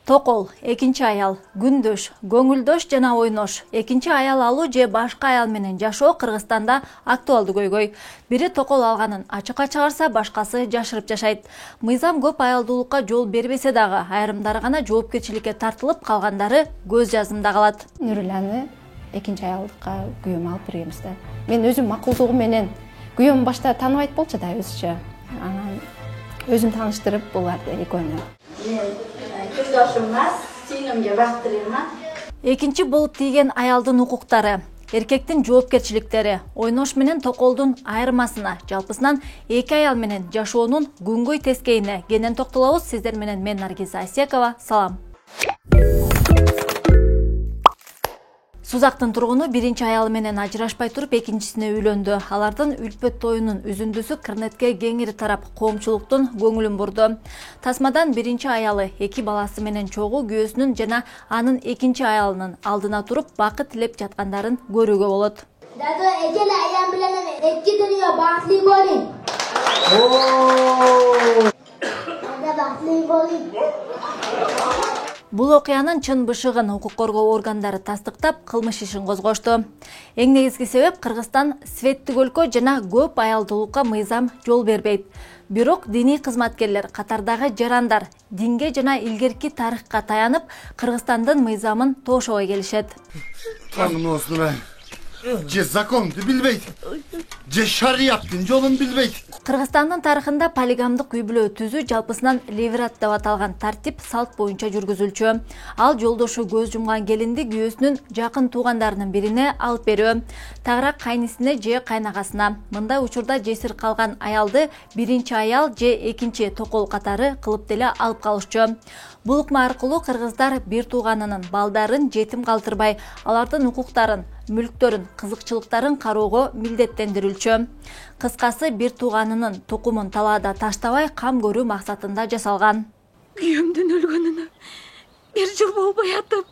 Токол, экинчи аял, күндөш, көңүлдөш жана ойнош, экинчи аял алуу же башка аял менен жашоо Кыргызстанда актуалдуу көйгөй. Бири токол алганын ачыкка чыгарса, башкасы жашырып жашайт. Мыйзам көп аялдуулукка жол бербесе дагы, айрымдары гана жоопкерчиликке тартылып, калгандары көз жазымда калат. Нуриланы экинчи аялдыкка күйөөм алып бергенбиз да. Мен өзүм макулдугу менен күйөөм башта тааныбайт болчу да өзүчө. Анан өзүм тааныштырып буларды экөөнү. Экинчи болуп тийген аялдын укуктары, эркектин жоопкерчиликтери, ойнош менен токолдун айырмасына, жалпысынан эки аял менен жашоонун күнгөй тескейине кенен токтолобуз. Сиздер менен мен Наргиза Асекова. Салам. Сузактын тургуну биринчи аялы менен ажырашпай туруп экинчисине үйлөндү. Алардын үлпөт тоюнун үзүндүсү Кырнетке кеңири тарап коомчулуктун көңүлүн бурду. Тасмадан биринчи аялы эки баласы менен чогуу күйөөсүнүн жана анын экинчи аялынын алдына туруп бакыт тилеп жаткандарын көрүүгө болот. Дадо, экеле аям менен эки дүйнө бактылуу болуң. Бактылуу болуң. Бул окуянын чын бышыгын укук коргоо органдары тастыктап, кылмыш ишин козгошту. Эң негизги себеп Кыргызстан светтик өлкө жана көп аялдуулукка мыйзам жол бербейт. Бирок диний кызматкерлер, катардагы жарандар динге жана илгерки тарыхка таянып, Кыргызстандын мыйзамын тошобой келишет. Же законду билбейт, же шарияттын жолун билбейт. Кыргызстандын тарыхында полигамдык үй бүлө түзүү жалпысынан левират деп аталган тартип салт боюнча жүргүзүлчү. Ал жолдошу көз жумган келинди күйөөсүнүн жакын туугандарынын бирине алып берүү, тагыраак кайнисине же кайнагасына. Мындай учурда жесир калган аялды биринчи аял же экинчи токол катары кылып деле алып калышчу. Бул ыкма аркылуу кыргыздар бир тууганынын балдарын жетим калтырбай, алардын укуктарын, мүлктөрүн, кызыкчылыктарын кароого милдеттендирилчү. Кыскасы, бир тууганынын тукумун талаада таштабай кам көрүү максатында жасалган. Күйөөмдүн өлгөнүнө 1 жыл болбой атып,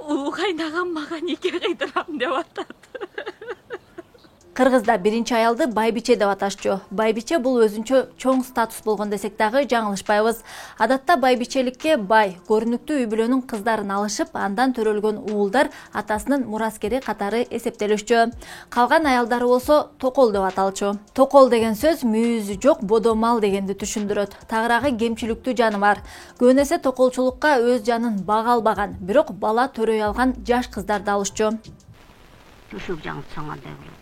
улуу кайнагам мага нике кыйдырам деп атат. Кыргызда биринчи аялды байбиче деп аташчу. Байбиче бул өзүнчө чоң статус болгон десек дагы жаңылышпайбыз. Адатта байбичеликке бай, көрүнүктүү үй бүлөнүн кыздарын алышып, андан төрөлгөн уулдар атасынын мураскери катары эсептелишчү. Калган аялдары болсо токол деп аталчу. Токол деген сөз мүйүзү жок бодо мал дегенди түшүндүрөт. Тагыраагы кемчиликтүү жаны бар. Көбүн эсе токолчулукка өз жанын бага албаган, бирок бала төрөй алган жаш кыздарды алышчу. Түшүк жаңылтсаң андай болот.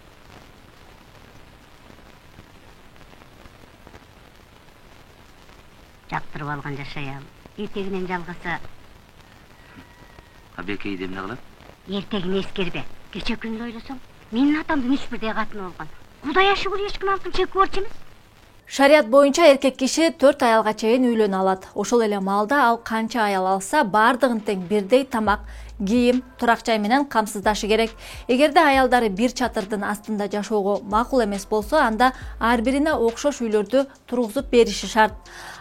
Жактырып алган жашаял. Эртегинен жалгаса. Абекей эмне кылат? Эртегин эскербе. Кече күндү ойлосоң, менин атамдын 3 бирдей катыны болгон. Кудайга шүгүр эч ким алтын чеки борчу эмес. Шарият боюнча эркек киши 4 аялга чейин үйлөнө алат. Ошол эле маалда ал канча аял алса, бардыгын тең бирдей тамак, кийим, турак жай менен камсыздашы керек. Эгерде аялдары бир чатырдын астында жашоого макул эмес болсо, анда ар бирине окшош үйлөрдү тургузуп бериши шарт.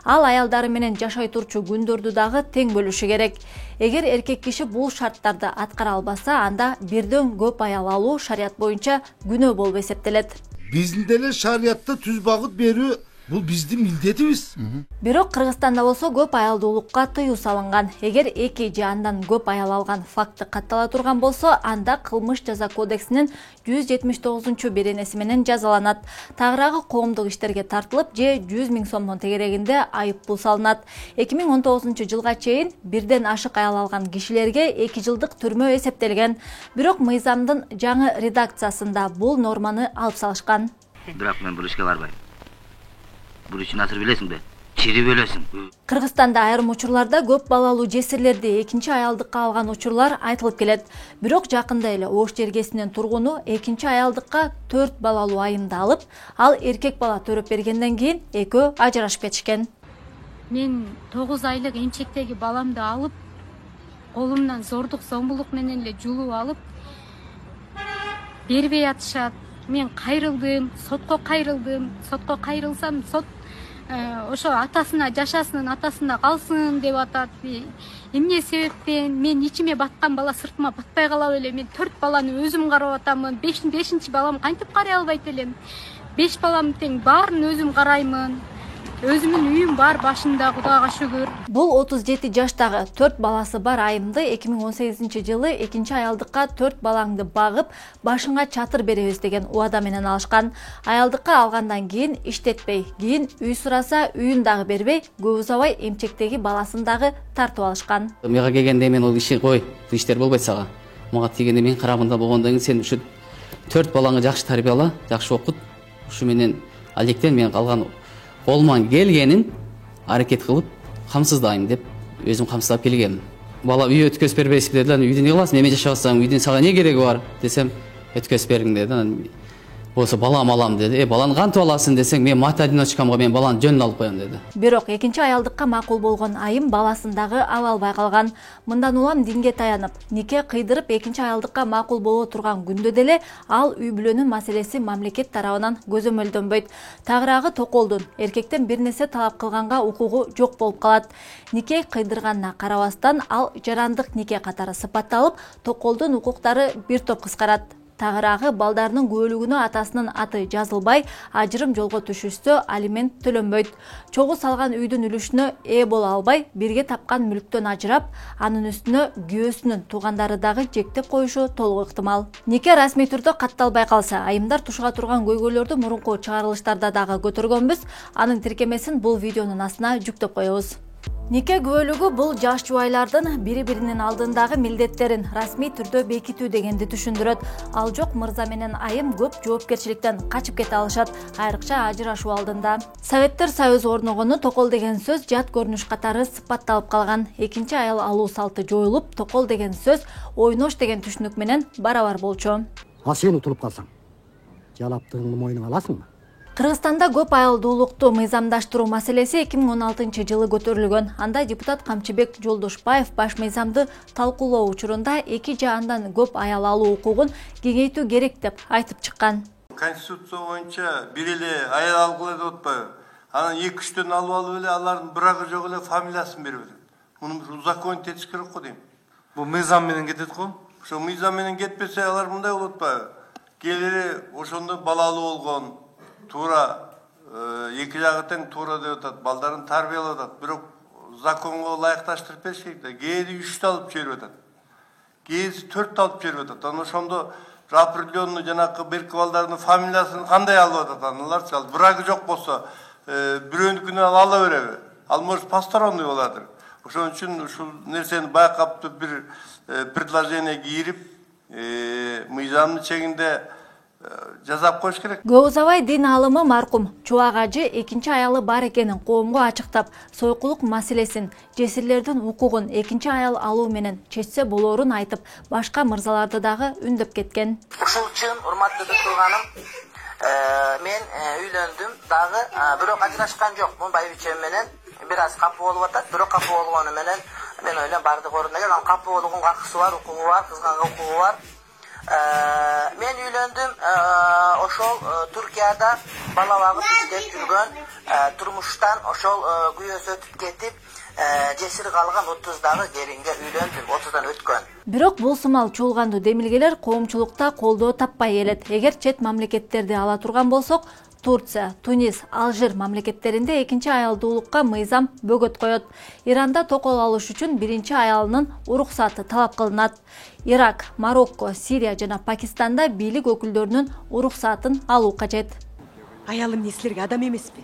Ал аялдары менен жашай турчу күндөрдү дагы тең бөлүшү керек. Эгер эркек киши бул шарттарды аткара албаса, анда бирден көп аял алуу шарият боюнча күнөө болуп эсептелет. Биздин деле шариятта түз багыт берүү бул биздин милдетибиз. Бирок Кыргызстанда болсо көп аялдуулукка тыюу салынган. Эгер эки же андан көп аял алган факты каттала турган болсо, анда кылмыш жаза кодексинин 179 беренеси менен жазаланат. Тагыраагы коомдук иштерге тартылып же 100 000 сомдон тегерегинде айып пул салынат. 2019 жылга чейин бирден ашык аял алган кишилерге 2 жылдык түрмө эсептелген. Бирок мыйзамдын жаңы редакциясында бул норманы алып салышкан. Бирок мен бул ишке барбайм. Бул ишин азыр билесиңби? Чирип өлөсүң. Кыргызстанда айрым учурларда көп балалуу жесирлерди экинчи аялдыкка алган учурлар айтылып келет. Бирок жакында эле Ош жергесинин тургуну экинчи аялдыкка 4 балалуу айымды алып, ал эркек бала төрөп бергенден кийин экөө ажырашып кетишкен. Мен 9 айлык эмчектеги баламды алып, колумдан зордук зомбулук менен эле жулуп алып, бербей атышат. Мен кайрылдым, сотко кайрылдым. Сотко кайрылсам, сот ошо атасына жашасын, атасында калсын деп атат. Эмне себептен мен ичиме баткан бала сыртыма батпай кала беле? Мен 4 баланы өзүм карап атамын. 5-балам кантип карай албайт элем? 5 балам тең баарын өзүм караймын. өзүмдүн үйүм бар башында, Кудайга шүгүр. Бул 37 жаштагы 4 баласы бар айымды 2018-жылы экинчи аялдыкка 4 балаңды багып, башыңа чатыр беребиз деген убада менен алышкан. Аялдыкка алгандан кийин иштетпей, кийин үй сураса үйүн дагы бербей, көп узабай эмчектеги баласын дагы тартып алышкан. Мага келгенде мен ол иши кой, бул иштер болбойт сага. Мага тигенде мен карабында болгондон кийин сен ушу 4 балаңы жакшы тарбияла, жакшы окут. Ушу менен алектен мен калган колуман келгенин аракет кылып камсыздайм деп өзүм камсыздап келгем. Бала үй өткөзүп бербейсиз деди. Үйдө эмне кыласың? Эме жашап атсаң, үйдүн сага эмне кереги бар десем, өткөзүп бергин деди. Болсо балам алам деди. Баланы кантип аласың десең, мен мать-одиночкамга мен баланы жөнүн алып коем деди. Бирок экинчи аялдыкка макул болгон айым баласын дагы ала албай калган. Мындан улам динге таянып, нике кыйдырып экинчи аялдыкка макул боло турган күндө деле ал үй бүлөнүн маселеси мамлекет тарабынан көзөмөлдөнбөйт. Тагыраагы токолдун эркектен бир нерсе талап кылганга укугу жок болуп калат. Нике кыйдырганына карабастан ал жарандык нике катары сыпатталып, токолдун укуктары бир топ кыскарат. Тагыраагы балдарынын көөлүгүнө атасынын аты жазылбай, ажырым жолго түшүшсө алимент төлөнбөйт. Чогуу салган үйдүн үлүшүнө ээ боло албай, бирге тапкан мүлктөн ажырап, анын үстүнө күйөөсүнүн туугандары дагы жектеп коюшу толук ыктымал. Нике расмий түрдө катталбай калса, айымдар тушуга турган көйгөйлөрдү мурунку чыгарылыштарда дагы көтөргөнбүз. Анын тиркемесин бул видеонун астына жүктөп коебуз. Нике күбөлүгү бул жаш жубайлардын бири-биринин алдындагы милдеттерин расмий түрдө бекитүү дегенди түшүндүрөт. Ал жок мырза менен айым көп жоопкерчиликтен качып кете алышат, айрыкча ажырашуу алдында. Советтер Союзу орногону токол деген сөз жат көрүнүш катары сыпатталып калган. Экинчи аял алуу салты жоюлуп, токол деген сөз ойнош деген түшүнүк менен барабар болчу. А сен утулуп калсаң, жалаптыгыңды мойнуңа аласыңбы? Кыргызстанда көп айылдуулукту мыйзамдаштыруу маселеси 2016-жылы көтөрүлгөн. Анда депутат Камчыбек Жолдошбаев баш мыйзамды талкуулоо учурунда 2 же андан көп аял алуу укугун кеңейтүү керек деп айтып чыккан. Конституция боюнча бир эле аял алгыла деп атпайбы? Анан 2-3төн алып эле алардын бирагы жок эле фамилиясын берип атат. Муну узаконить этиш керек го дейм. Бул мыйзам менен кетет го. Ошо мыйзам менен кетпесе алар мындай болуп атпайбы? Келери ошондо балалуу болгон тура эки жагы тең тура деп атат, балдарын тарбиялап атат. Бирок законго ылайыкташтырып бериш керек да. Кээди 3 алып жиберип атат. Кээди 4 алып жиберип атат. Анан ошондо определенный жанакы берки балдардын фамилиясын кандай алып атат? Аналарчы ал бирагы жок болсо, бирөөнүкүнөн ала береби? Ал может посторонний болатыр. Ошон үчүн ушул нерсени байкап бир предложение кирип, мыйзамдын чегинде жазап коюш керек. Көп узабай дин алымы маркум Чубак ажы экинчи аялы бар экенин коомго ачыктап, сойкулук маселесин, жесирлердин укугун экинчи аял алуу менен чечсе болоорун айтып, башка мырзаларды дагы үндөп кеткен. Ушул үчүн урматтуу турганым, мен үйлөндүм дагы, бирок ажырашкан жокмун байбичем менен. Бир аз капы болуп атат, бирок капы болгону менен мен ойлойм бардык орунда эле. Ал капы болгон акысы бар, укугу бар, кызганга укугу бар. Мен үйлөндүм, ошол Туркияда бала багып иштеп жүргөн, турмуштан ошол күйөөсү өтүп кетип, жесир калган 30-дагы келинге үйлөндүм, 30дан өткөн. Бирок бул сымал чуулгандуу демилгелер коомчулукта колдоо таппай келет. Эгер чет мамлекеттерди ала турган болсок, Турция, Тунис, Алжир мамлекеттеринде экинчи аялдуулукка мыйзам бөгөт коет. Иранда токол алыш үчүн биринчи аялынын уруксаты талап кылынат. Ирак, Марокко, Сирия жана Пакистанда бийлик өкүлдөрүнүн уруксатын алуу кажет. Аялым эмне силерге адам эмеспи?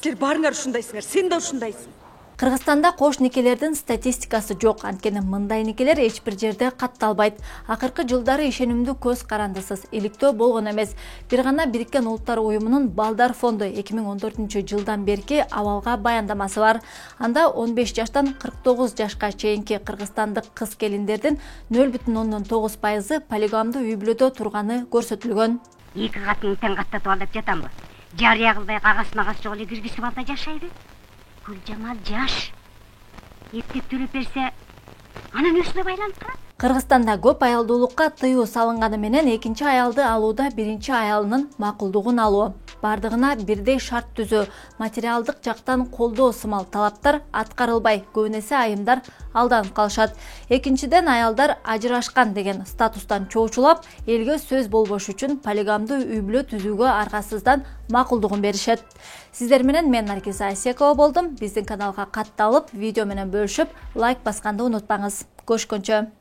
Силер барыңар ушундайсыңар, сен да ушундайсың. Кыргызстанда кош никелердин статистикасы жок, анткени мындай никелер эч бир жерде катталбайт. Акыркы жылдары ишенимдүү көз карандысыз иликтөө болгон эмес. Бир гана Бириккен Улуттар уюмунун Балдар фонду 2014-жылдан берки абалга баяндамасы бар. Анда 15 жаштан 49 жашка чейинки кыргызстандык кыз келиндердин 0,9% полигамдуу үй бүлөдө турганы көрсөтүлгөн. Эки катын тең каттатып ал деп жатамбы? Жарыя кылбай кагас-магас жок эле киргизип алда жашайды. Гүлжамал жаш. Эптеп төлөп берсе, анын өсүнө байланып калат. Кыргызстанда көп аялдуулукка тыюу салынганы менен экинчи аялды алууда биринчи аялынын макулдугун алуу. бардыгына бирдей шарт түзүү, материалдык жактан колдоо сымал талаптар аткарылбай, көбүнесе айымдар алданып калышат. Экинчиден, аялдар ажырашкан деген статустан чоочулап, элге сөз болбош үчүн полигамдуу үй бүлө түзүүгө аргасыздан макулдугун беришет. Сиздер менен мен Наргиз Айсекова болдум. Биздин каналга катталып, видео менен бөлүшүп, лайк басканды унутпаңыз. Көрүшкөнчө.